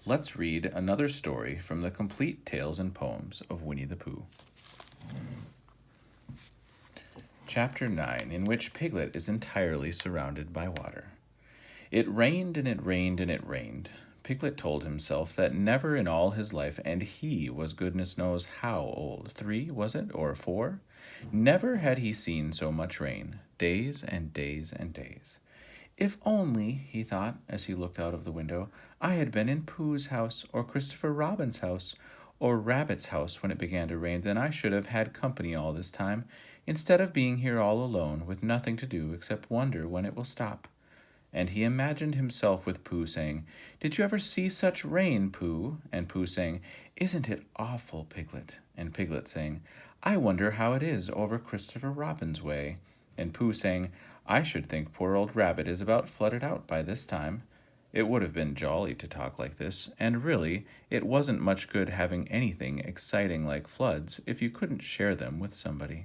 let's read another story from the complete tales and poems of Winnie the Pooh. Chapter 9, in which Piglet is entirely surrounded by water. It rained and it rained and it rained. Piglet told himself that never in all his life, and he was goodness knows how old, 3, was it, or 4? Never had he seen so much rain, days and days and days. If only, he thought, as he looked out of the window, I had been in Pooh's house, or Christopher Robin's house, or Rabbit's house when it began to rain, then I should have had company all this time, instead of being here all alone, with nothing to do except wonder when it will stop. And he imagined himself with Pooh saying, Did you ever see such rain, Pooh? And Pooh saying, Isn't it awful, Piglet? And Piglet saying, I wonder how it is over Christopher Robin's way. And Pooh saying, I should think poor old Rabbit is about flooded out by this time. It would have been jolly to talk like this, and really, it wasn't much good having anything exciting like floods if you couldn't share them with somebody.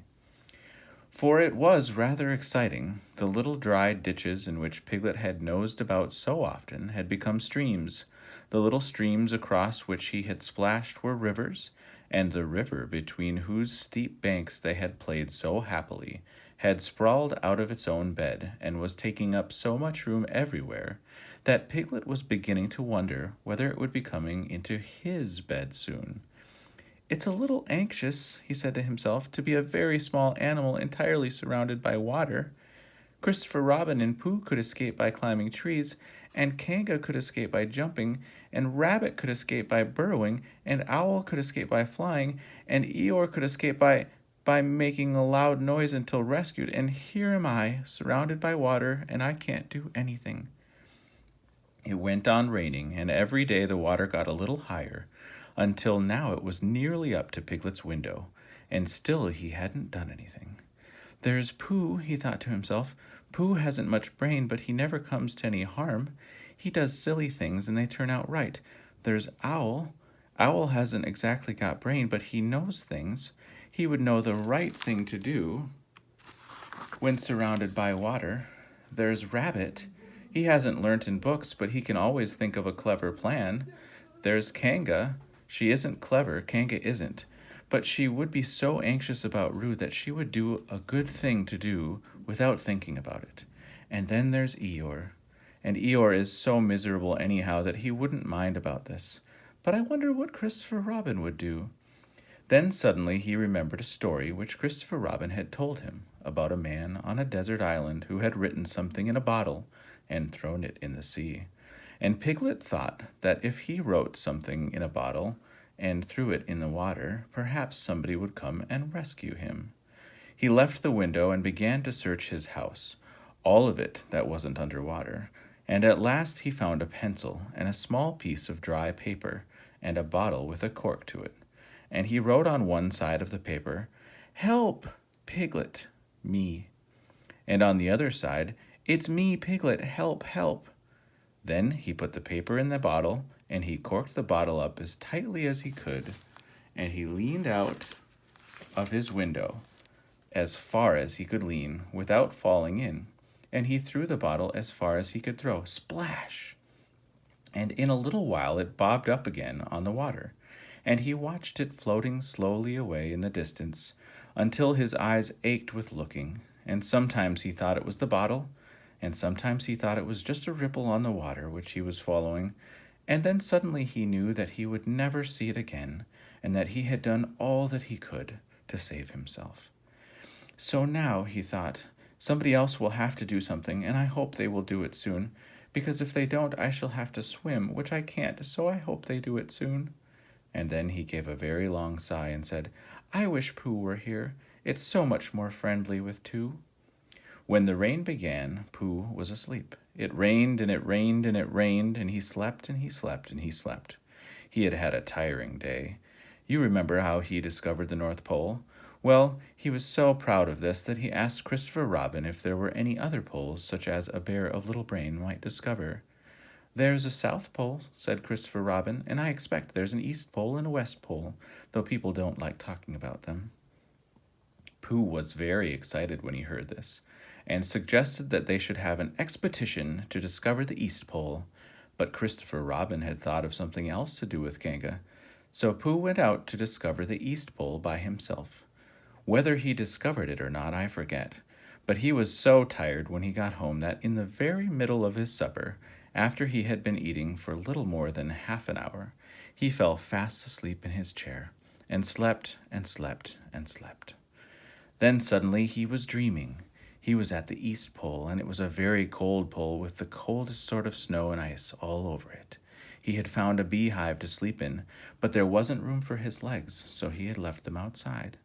For it was rather exciting. The little dry ditches in which Piglet had nosed about so often had become streams. The little streams across which he had splashed were rivers, and the river between whose steep banks they had played so happily had sprawled out of its own bed and was taking up so much room everywhere that Piglet was beginning to wonder whether it would be coming into his bed soon. It's a little anxious, he said to himself, to be a very small animal entirely surrounded by water. Christopher Robin and Pooh could escape by climbing trees, and Kanga could escape by jumping, and Rabbit could escape by burrowing, and Owl could escape by flying, and Eeyore could escape by making a loud noise until rescued, and here am I, surrounded by water, and I can't do anything. It went on raining, and every day the water got a little higher, until now it was nearly up to Piglet's window, and still he hadn't done anything. There's Pooh, he thought to himself. Pooh hasn't much brain, but he never comes to any harm. He does silly things, and they turn out right. There's Owl. Owl hasn't exactly got brain, but he knows things. He would know the right thing to do when surrounded by water. There's Rabbit. He hasn't learnt in books, but he can always think of a clever plan. There's Kanga. She isn't clever, Kanga isn't, but she would be so anxious about Roo that she would do a good thing to do without thinking about it. And then there's Eeyore. And Eeyore is so miserable anyhow that he wouldn't mind about this. But I wonder what Christopher Robin would do. Then suddenly he remembered a story which Christopher Robin had told him about a man on a desert island who had written something in a bottle and thrown it in the sea. And Piglet thought that if he wrote something in a bottle and threw it in the water, perhaps somebody would come and rescue him. He left the window and began to search his house, all of it that wasn't under water, and at last he found a pencil and a small piece of dry paper and a bottle with a cork to it. And he wrote on one side of the paper, Help, Piglet, me. And on the other side, It's me, Piglet, help, help. Then he put the paper in the bottle, and he corked the bottle up as tightly as he could, and he leaned out of his window as far as he could lean without falling in, and he threw the bottle as far as he could throw. Splash! And in a little while it bobbed up again on the water, and he watched it floating slowly away in the distance until his eyes ached with looking, and sometimes he thought it was the bottle, and sometimes he thought it was just a ripple on the water which he was following, and then suddenly he knew that he would never see it again, and that he had done all that he could to save himself. So now, he thought, somebody else will have to do something, and I hope they will do it soon, because if they don't, I shall have to swim, which I can't, so I hope they do it soon. And then he gave a very long sigh and said, I wish Pooh were here. It's so much more friendly with two. When the rain began, Pooh was asleep. It rained and it rained and it rained, and he slept and he slept and he slept. He had had a tiring day. You remember how he discovered the North Pole? Well, he was so proud of this that he asked Christopher Robin if there were any other poles such as a bear of little brain might discover. There's a South Pole, said Christopher Robin, and I expect there's an East Pole and a West Pole, though people don't like talking about them. Pooh was very excited when he heard this, and suggested that they should have an expedition to discover the East Pole, But Christopher Robin had thought of something else to do with Kanga, so Pooh went out to discover the East Pole by himself. Whether he discovered it or not, I forget, but he was so tired when he got home that in the very middle of his supper, after he had been eating for little more than half an hour, he fell fast asleep in his chair, and slept and slept and slept. Then suddenly he was dreaming. He was at the East Pole, and it was a very cold pole with the coldest sort of snow and ice all over it. He had found a beehive to sleep in, but there wasn't room for his legs, so he had left them outside.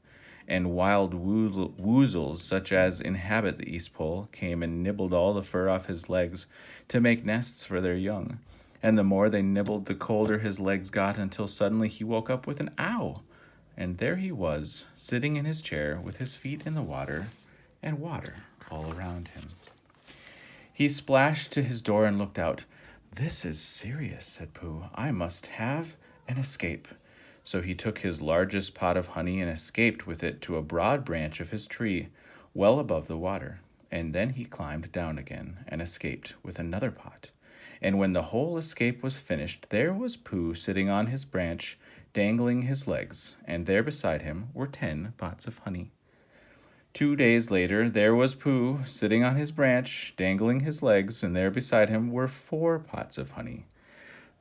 And wild woozles, such as inhabit the East Pole, came and nibbled all the fur off his legs to make nests for their young. And the more they nibbled, the colder his legs got, until suddenly he woke up with an ow. And there he was, sitting in his chair with his feet in the water, and water all around him. He splashed to his door and looked out. "This is serious," said Pooh. "I must have an escape." So he took his largest pot of honey and escaped with it to a broad branch of his tree, well above the water. And then he climbed down again and escaped with another pot. And when the whole escape was finished, there was Pooh sitting on his branch, dangling his legs, and there beside him were 10 pots of honey. 2 days later, there was Pooh sitting on his branch, dangling his legs, and there beside him were 4 pots of honey.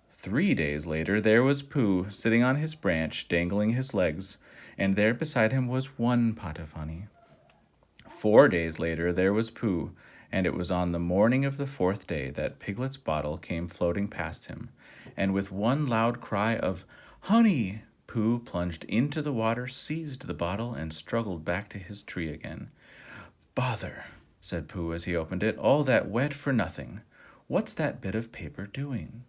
3 days later, there was Pooh sitting on his branch, dangling his legs, and there beside him was 1 pot of honey. 4 days later, there was Pooh, and it was on the morning of the 4th day that Piglet's bottle came floating past him, and with one loud cry of "Honey!" Pooh plunged into the water, seized the bottle, and struggled back to his tree again. "Bother!" said Pooh as he opened it. "All that wet for nothing. What's that bit of paper doing?"